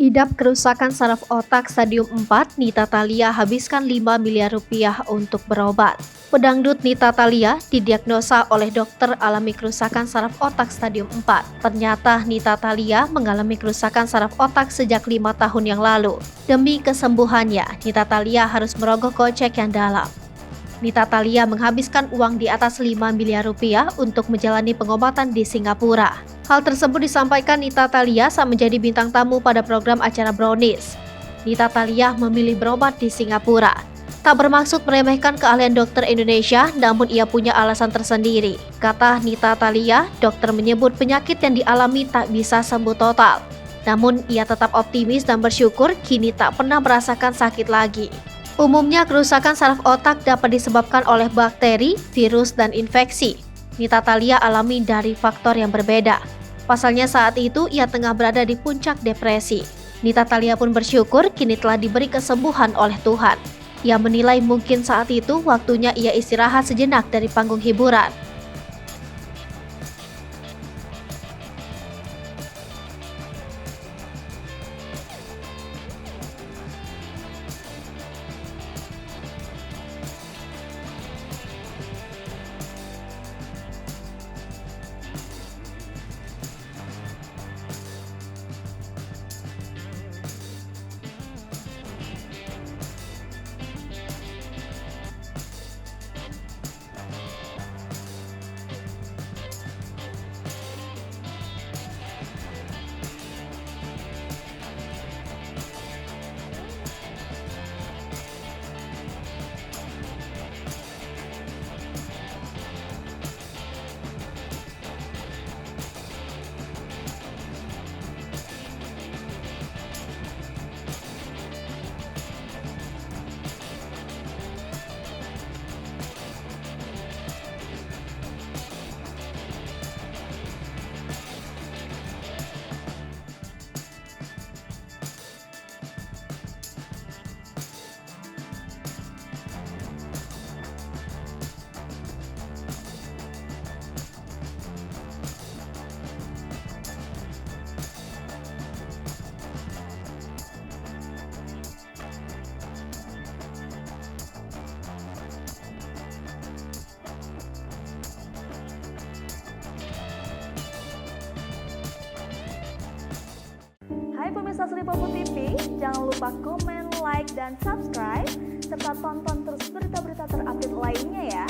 Mengidap kerusakan saraf otak stadium 4, Nita Thalia habiskan 5 miliar rupiah untuk berobat. Pedangdut Nita Thalia didiagnosa oleh dokter alami kerusakan saraf otak stadium 4. Ternyata Nita Thalia mengalami kerusakan saraf otak sejak 5 tahun yang lalu. Demi kesembuhannya, Nita Thalia harus merogoh kocek yang dalam. Nita Thalia menghabiskan uang di atas 5 miliar rupiah untuk menjalani pengobatan di Singapura. Hal tersebut disampaikan Nita Thalia saat menjadi bintang tamu pada program acara Brownies. Nita Thalia memilih berobat di Singapura. Tak bermaksud meremehkan keahlian dokter Indonesia, namun ia punya alasan tersendiri. Kata Nita Thalia, dokter menyebut penyakit yang dialami tak bisa sembuh total. Namun ia tetap optimis dan bersyukur kini tak pernah merasakan sakit lagi. Umumnya kerusakan saraf otak dapat disebabkan oleh bakteri, virus, dan infeksi. Nita Thalia alami dari faktor yang berbeda. Pasalnya saat itu ia tengah berada di puncak depresi. Nita Thalia pun bersyukur kini telah diberi kesembuhan oleh Tuhan. Ia menilai mungkin saat itu waktunya ia istirahat sejenak dari panggung hiburan. Hai pemirsa Sri Popo TV, jangan lupa komen, like, dan subscribe, serta tonton terus berita-berita terupdate lainnya ya.